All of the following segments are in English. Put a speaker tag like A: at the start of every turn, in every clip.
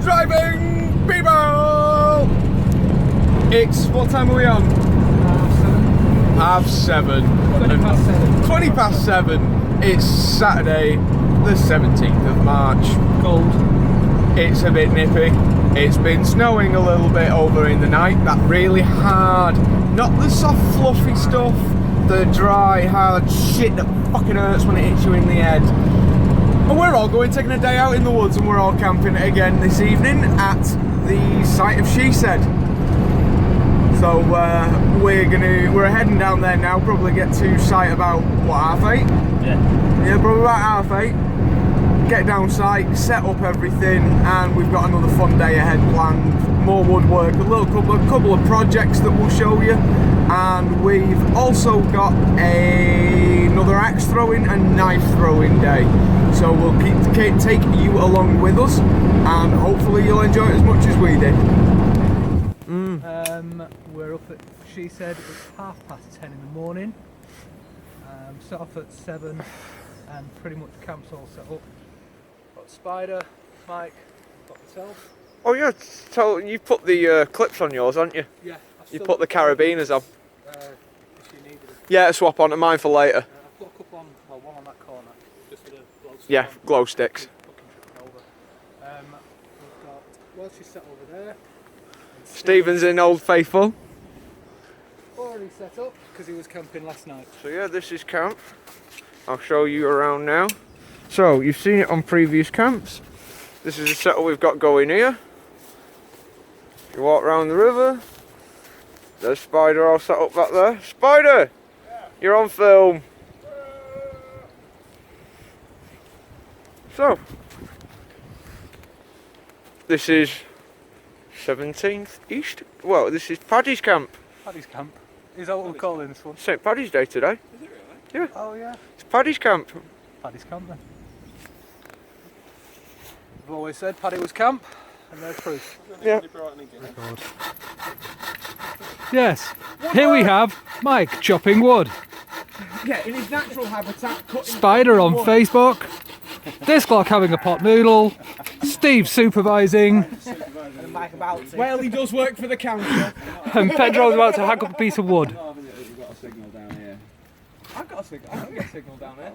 A: driving people! It's, what time are we on? Half seven.
B: 20 past 7.
A: 20 past 7. It's Saturday, the 17th of March.
B: Cold.
A: It's a bit nippy. It's been snowing a little bit over in the night. That really hard, not the soft fluffy stuff, the dry hard shit that fucking hurts when it hits you in the head. And we're all taking a day out in the woods, and we're all camping again this evening at the site of She Said. So we're heading down there now. Probably get to site about what, 8:30? Yeah, probably about 8:30. Get down site, set up everything, and we've got another fun day ahead planned. More woodwork, a couple of projects that we'll show you, and we've also got another axe throwing and knife throwing day. So we'll keep taking you along with us, and hopefully you'll enjoy it as much as we did.
B: We're up at, She Said, it's 10:30 in the morning. Set off at 7, and pretty much camp's all set up. Got Spider, Mike, got myself.
A: Oh yeah, so you put the clips on yours, haven't you?
B: Yeah.
A: You put the carabiners on.
B: If you needed it.
A: Yeah, swap onto mine for later.
B: I've got a couple on, well, one on that corner, just for the glow sticks.
A: Yeah, glow sticks.
B: Fucking tripping over. We've got, well, she's set over there.
A: Stephen's in Old Faithful.
B: Already set up because he was camping last night.
A: So yeah, this is camp. I'll show you around now. So you've seen it on previous camps. This is the setup we've got going here. You walk around the river. There's Spider all set up back there. Spider! Yeah. You're on film. So this is 17th East. Well, this is Paddy's camp.
B: Paddy's camp. Is that what we're calling this one?
A: St. Paddy's Day today.
C: Is it really?
A: Yeah.
B: Oh yeah.
A: It's Paddy's camp.
B: Paddy's camp then. I've always said Paddy was camp, and there's proof.
A: Yeah.
B: Yes. Here we have Mike chopping wood.
A: Yeah, in his natural habitat.
B: Spider on Facebook. Disclock having a pot noodle. Steve supervising.
A: Well, he does work for the council.
B: And Pedro's about to hack up a piece of wood.
C: You've got a signal down here.
A: I've got a signal. I can get a signal down here.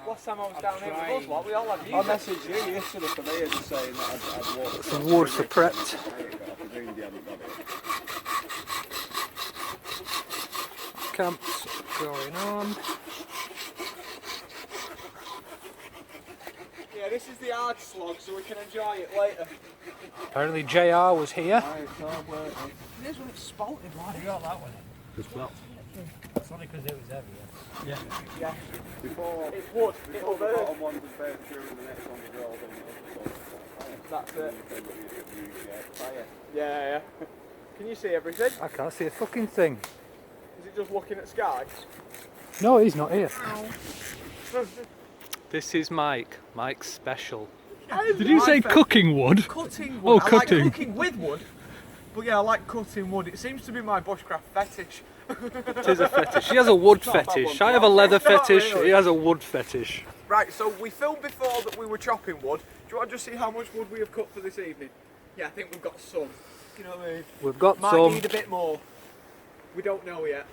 A: Last time I was down here with us, what we all had
C: I messaged you yesterday for me just saying that I'd walked.
B: Some wood for prepped.
C: I presumed you hadn't got it.
B: Camp's going on.
A: Yeah, this is the hard slog, so we can enjoy it later.
B: Apparently JR was here.
A: Here's when it's spalted, right?
B: You got that one
C: As well.
B: It's only because it was heavy. Yeah.
A: Yeah.
C: Before
A: It's wood.
C: the
A: It'll burn.
C: bottom one's the furniture and the next one's the roll,
A: That's it.
C: fire.
A: Yeah. Can you see everything?
B: I can't see a fucking thing.
A: Is it just looking at sky?
B: No, he's not here. This is Mike. Mike's special. Did you say cooking wood?
A: Cutting
B: Oh,
A: wood. I
B: cutting.
A: like cooking with wood. But yeah, I like cutting wood. It seems to be my bushcraft fetish.
B: It is a fetish. He has a wood fetish. I have a leather fetish. He has a wood fetish.
A: Right, so we filmed before that we were chopping wood. Do you want to just see how much wood we have cut for this evening? Yeah, I think we've got some. You know what I mean?
B: We've got
A: Might
B: some.
A: need a bit more. We don't know yet.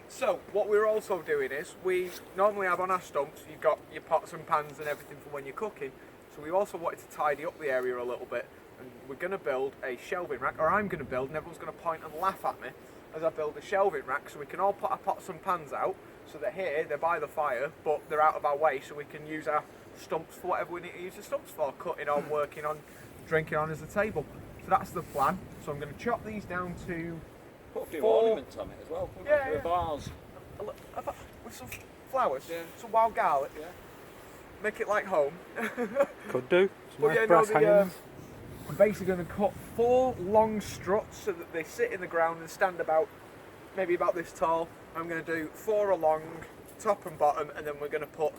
A: So what we're also doing is we normally have on our stumps, you've got your pots and pans and everything for when you're cooking. So we also wanted to tidy up the area a little bit, and we're going to build a shelving rack, or I'm going to build, and everyone's going to point and laugh at me as I build a shelving rack, so we can all put our pots and pans out, so that here they're by the fire, but they're out of our way, so we can use our stumps for whatever we need to use the stumps for, cutting on, working on, drinking on as a table. So that's the plan. So I'm going to chop these down to
C: Put a few
A: 4
C: ornaments on it as well. Put
A: Yeah,
C: a vase.
A: with some flowers,
C: Yeah.
A: some wild garlic.
C: Yeah.
A: Make it like home.
B: Could do.
A: But yeah, no, I'm basically going to cut 4 long struts so that they sit in the ground and stand about, maybe about this tall. I'm going to do 4 along, top and bottom, and then we're going to put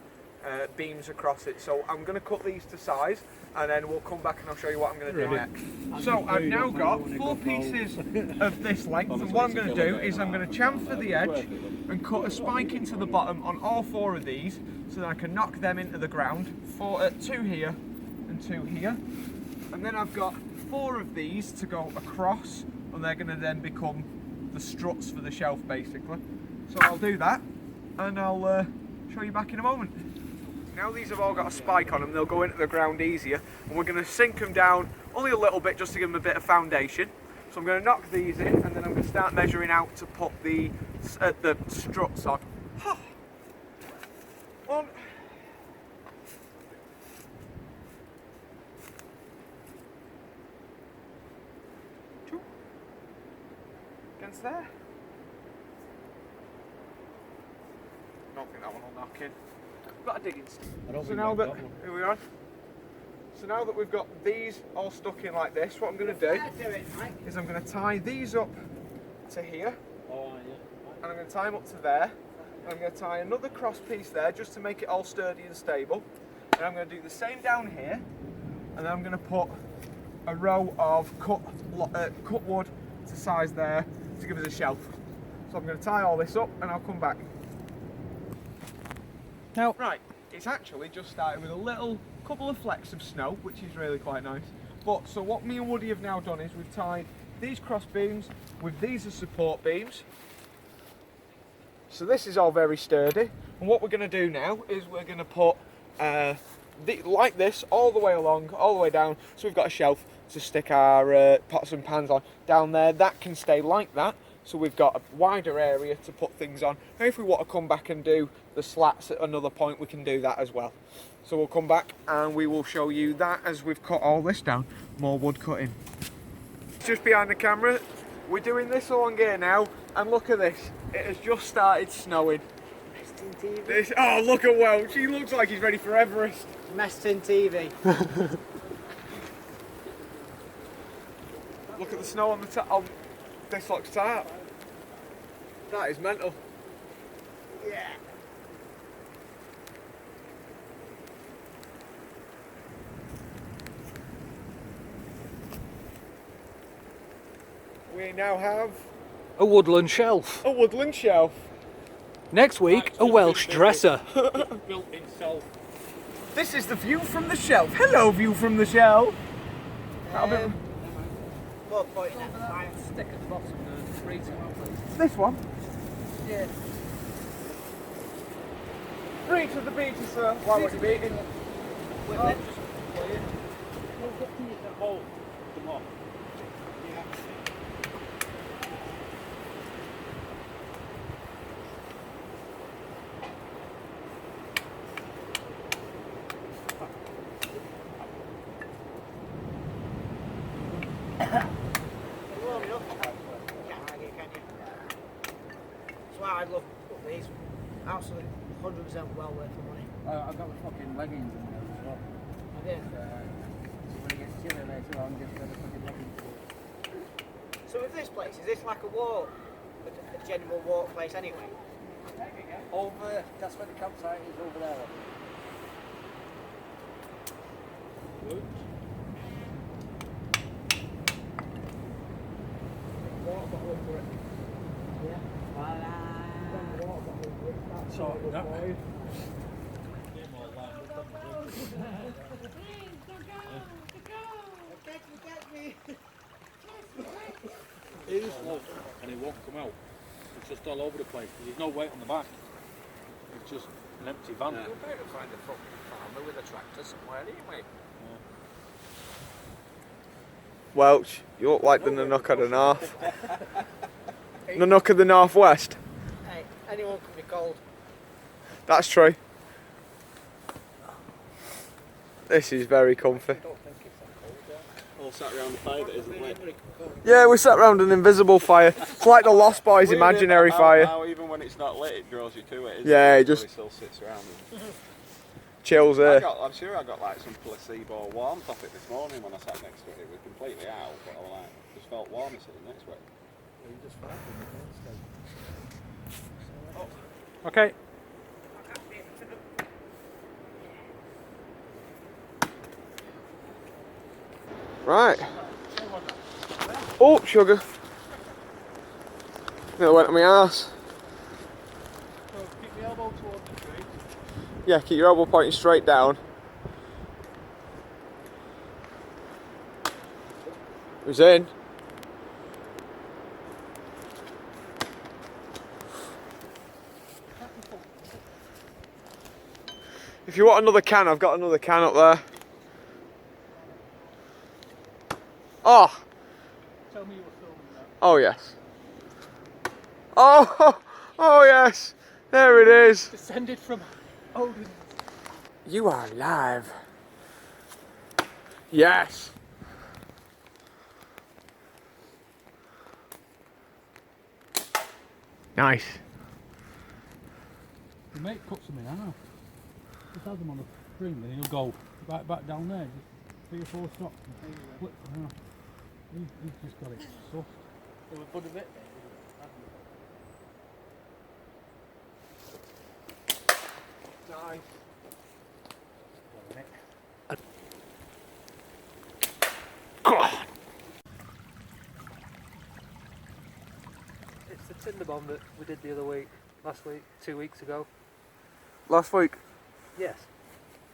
A: beams across it. So I'm going to cut these to size, and then we'll come back and I'll show you what I'm going to do next. So I've now got 4 pieces of this length, and what I'm going to do is I'm going to chamfer the edge and cut a spike into the bottom on all 4 of these, so that I can knock them into the ground. 2 here and 2 here. And then I've got 4 of these to go across, and they're going to then become the struts for the shelf basically. So I'll do that, and I'll show you back in a moment. Now these have all got a spike on them, they'll go into the ground easier, and we're going to sink them down only a little bit just to give them a bit of foundation. So I'm going to knock these in, and then I'm going to start measuring out to put the struts on. 1, 2, against there. I don't think that one will knock in. Got a digging stick. So now that here we are. So now that we've got these all stuck in like this, what I'm going to do is I'm going to tie these up to here, and I'm going to tie them up to there, and I'm going to tie another cross piece there just to make it all sturdy and stable. And I'm going to do the same down here, and then I'm going to put a row of cut wood to size there to give us a shelf. So I'm going to tie all this up, and I'll come back.
B: Now,
A: right, it's actually just started with a little couple of flecks of snow, which is really quite nice. But so what me and Woody have now done is we've tied these cross beams with these as support beams. So this is all very sturdy. And what we're going to do now is we're going to put like this all the way along, all the way down. So we've got a shelf to stick our pots and pans on down there. That can stay like that. So we've got a wider area to put things on. And if we want to come back and do the slats at another point, we can do that as well. So we'll come back and we will show you that as we've cut all this down. More wood cutting. Just behind the camera, we're doing this along here now, and look at this. It has just started snowing. This, oh, look at Welch. He looks like he's ready for Everest.
D: Meston TV.
A: Look at the snow on the top. This looks tight. That is mental.
D: Yeah.
A: We now have
B: a woodland shelf.
A: a woodland shelf.
B: Next week, a Welsh dresser.
C: Built itself.
A: This is the view from the shelf. Hello, view from the shelf. That'll be
B: Stick at the bottom of the retail, please.
A: this one.
B: Yeah.
A: 3 to the beach, sir. Why was he beating?
D: That's why I love these. Absolutely 100% well worth the money.
E: I've got the fucking leggings in there as well.
D: I did.
E: So when it gets chilly later on, just wear the fucking leggings.
D: So with this place, is this like a walk? A general walk place anyway?
E: Over, that's where the campsite is, over there.
D: Yeah.
E: So, that way.
C: It is low, and it won't come out. It's just all over the place. There's no weight on the back. It's just an empty van.
A: We're about to find a fucking farmer with a tractor somewhere, anyway. Welch, you look like the Nanook of the North. Nanook of the Northwest.
D: Hey, anyone can be cold.
A: That's true. This is very comfy.
C: All sat around the fire that isn't lit.
A: Yeah, we sat around an invisible fire. It's like the Lost Boys imaginary fire.
C: How even when it's not lit, it draws you to it.
A: Yeah, it
C: It
A: just
C: still sits around.
A: chills here.
C: I'm sure I got like some placebo warmth off it this morning when I sat next to it. It was completely out, but I like, just felt warm sitting next to it.
B: Okay.
A: Right. Oh, sugar. Nearly went on my arse.
C: So keep the elbow towards the tree.
A: Yeah, keep your elbow pointing straight down. Who's in? If you want another can, I've got another can up there. Oh!
B: Tell me you were filming that.
A: Oh yes. Oh! Oh yes! There it is!
B: Descended from Odin.
A: You are alive. Yes! Nice.
C: The mate cuts them in half. Just has them on a string and he'll go right back down there, just 3 or 4 stops and flip them half. He's just got it soft.
B: It would put a bit
A: Nice.
B: It's the tinder bomb that we did the other week, last week, 2 weeks ago.
A: Last week.
B: Yes.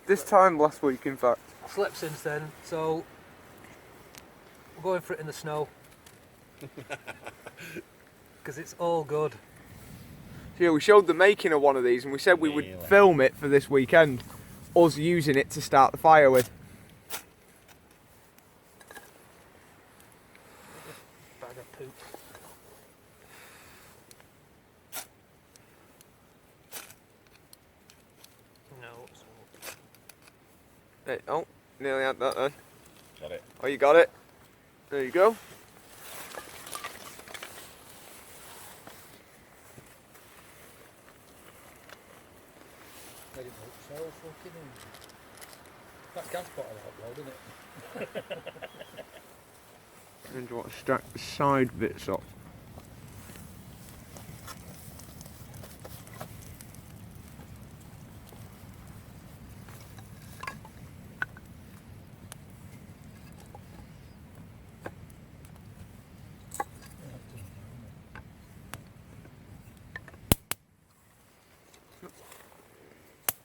A: This time last week, in fact.
B: I slept since then, so we're going for it in the snow. Because it's all good.
A: Yeah, we showed the making of one of these and we said we would film it for this weekend. Us using it to start the fire with.
B: Bag of poop. No.
A: Hey, oh, nearly had that then.
E: Got it.
A: Oh, you got it? There you go.
C: So fucking that gas bottle out loud, isn't it?
A: And you want to stack the side bits up.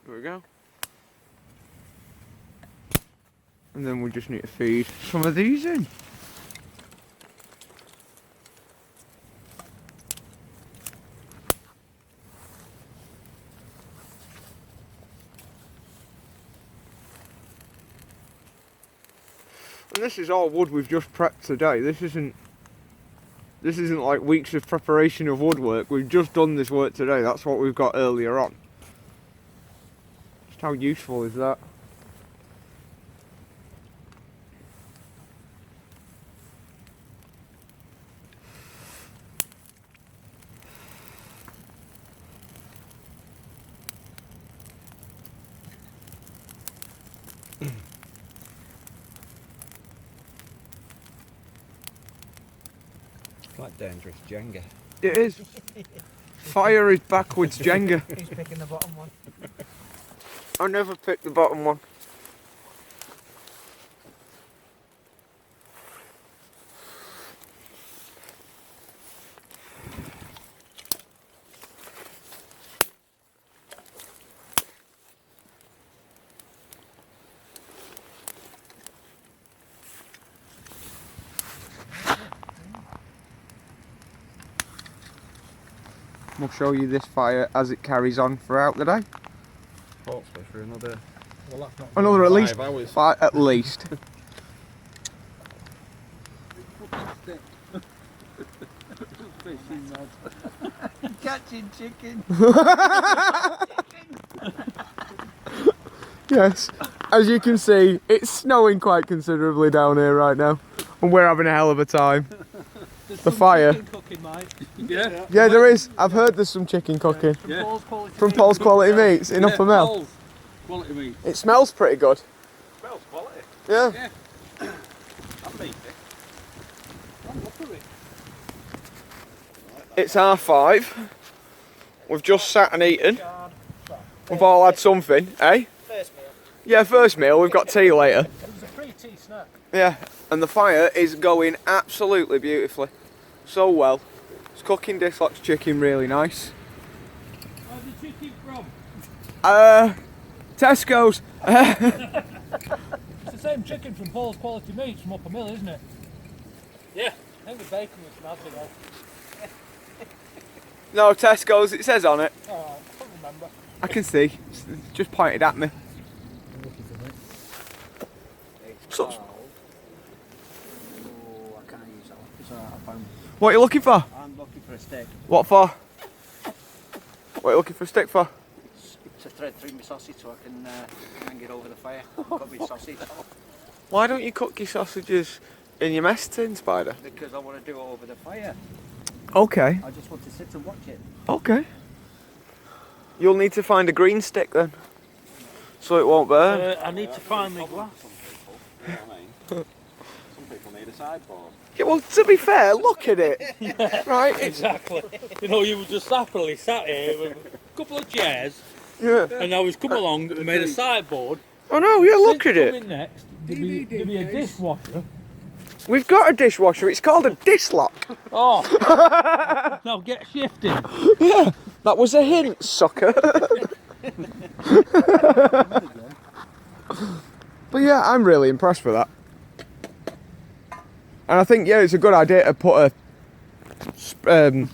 A: There we go. And then we just need to feed some of these in. And this is all wood we've just prepped today. This isn't like weeks of preparation of woodwork. We've just done this work today. That's what we've got earlier on. Just how useful is that?
E: Quite dangerous Jenga.
A: It is. Fire is backwards Jenga.
B: He's picking the bottom one.
A: I never picked the bottom one. We'll show you this fire as it carries on throughout the day.
E: Hopefully for another
A: Another at least
E: 5 hours.
A: five, at least.
B: Catching chicken.
A: Yes, as you can see, it's snowing quite considerably down here right now, and we're having a hell of a time. The fire.
B: Cooking, mate.
C: Yeah.
A: Yeah, there is. I've heard there's some chicken cooking
C: Yeah.
A: from Paul's Quality Meats in Upper Mill.
C: Paul's Quality meat.
A: It smells pretty good.
E: Smells quality.
A: Yeah.
C: Yeah.
E: That meat it.
A: It's R5. We've just sat and eaten. We've all had something, eh?
D: First meal.
A: Yeah, first meal. We've got tea later.
B: It was a free tea snack.
A: Yeah, and the fire is going absolutely beautifully. So well. It's cooking Disloc's chicken really nice.
C: Where's the chicken from?
A: Tesco's.
C: It's the same chicken from Paul's Quality Meats from Upper Mill, isn't it? Yeah, I think the bacon was nasty though.
A: No, Tesco's, it says on it.
C: Oh, I can't remember.
A: I can see. It's just pointed at me. So,
E: Oh, I can't use that one. It's alright, I found.
A: what are you looking for?
E: I'm looking for a stick.
A: What for? What are you looking for a stick for?
E: To thread through my sausage so I can hang it over the fire. Cut my sausage off.
A: Why don't you cook your sausages in your mess tin, Spider?
E: Because I want to do it over the fire.
A: Okay,
E: I just want to sit and watch it.
A: okay. You'll need to find a green stick then, so it won't burn.
C: I need to find my glass.
F: You know what I mean? Some people need a sideboard.
A: Yeah, well, to be fair, look at it. Right? It's,
C: Exactly. You know, you were just happily sat here with a couple of chairs,
A: yeah.
C: and now he's come along and made a sideboard.
A: Oh no, yeah, look at it.
C: Coming next, there'll be a dishwasher.
A: We've got a dishwasher. It's called a dish lock.
C: Oh! Now get shifting.
A: Yeah, that was a hint, sucker. But yeah, I'm really impressed with that. And I think, yeah, it's a good idea to put a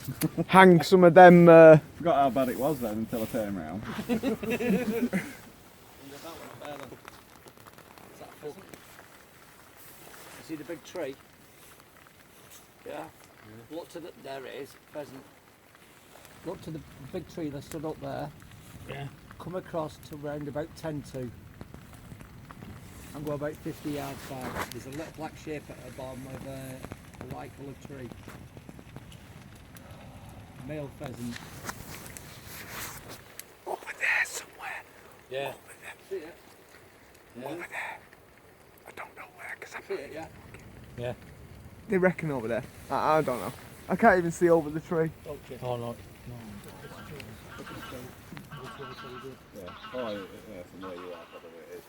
A: hang some of them.
F: Forgot how bad it was then until I turned around.
E: You see the big tree? Yeah. Look to the, there it is, pheasant. Look to the big tree that stood up there.
C: Yeah.
E: Come across to round about 10-2. And go about 50 yards back. There's a little black shape at the bottom of a light coloured tree. Male pheasant.
A: Over there somewhere.
C: Yeah.
E: See it? Yeah.
A: Over there. I don't know where, because
E: See it, yeah?
C: Yeah.
A: They reckon over there. I don't know. I can't even see over the tree.
E: Okay.
C: Oh no.
F: Yeah. Oh, yeah, from where you are, probably it is.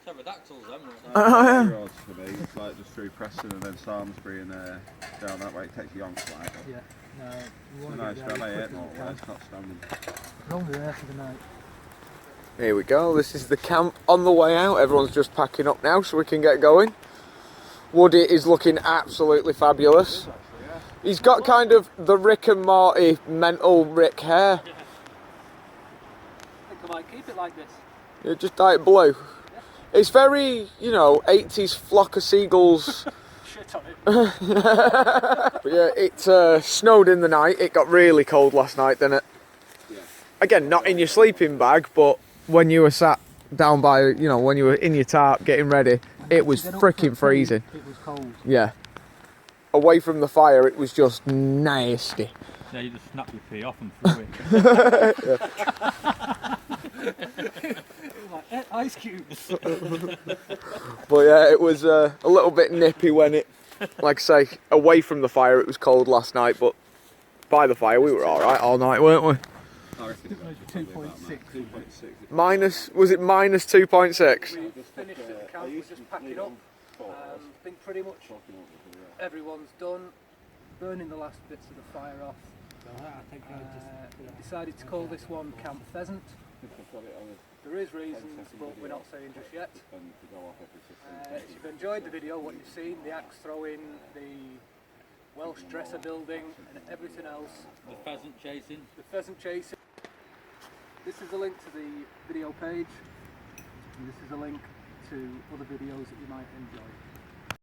C: Pterodactyls, them.
A: Oh, yeah.
F: Roads for me, it's like just through Preston and then Samsbury and down that way. It takes you on slightly.
B: Yeah. No, we
F: It's a
B: want to
F: nice
B: get there
F: valley,
B: as
F: ain't
B: quick
F: it?
B: as we
F: It's not standing.
B: can. We're only there for the night.
A: Here we go. This is the camp on the way out. Everyone's just packing up now so we can get going. Woody is looking absolutely fabulous. He's got kind of the Rick and Morty mental Rick hair.
E: I think I might keep it like this.
A: Yeah, just light blue. It's very, you know, 80s flock of seagulls.
E: Shit on it.
A: But yeah, it snowed in the night. It got really cold last night, didn't it?
F: Yeah.
A: Again, not in your sleeping bag, but when you were sat down by, you know, when you were in your tarp getting ready, it was freaking freezing.
B: It was cold.
A: Yeah. Away from the fire, it was just nasty.
C: Yeah, you just snap your feet off and through it.
E: Like ice cubes.
A: But yeah, it was a little bit nippy when it, like I say, away from the fire it was cold last night, but by the fire we were alright all night, weren't we?
F: I reckon it's
B: 2.6.
F: 2.6.
A: Minus, was it minus 2.6?
E: We finished at the camp, we're just packing up. I think pretty much everyone's done. Burning the last bits of the fire off. Decided to call this one Camp Pheasant. There is reasons, but we're not saying just yet. If you've enjoyed the video, what you've seen, the axe throwing, the Welsh dresser building and everything else.
C: The pheasant chasing.
E: The pheasant chasing. This is a link to the video page, and this is a link to other videos that you might enjoy.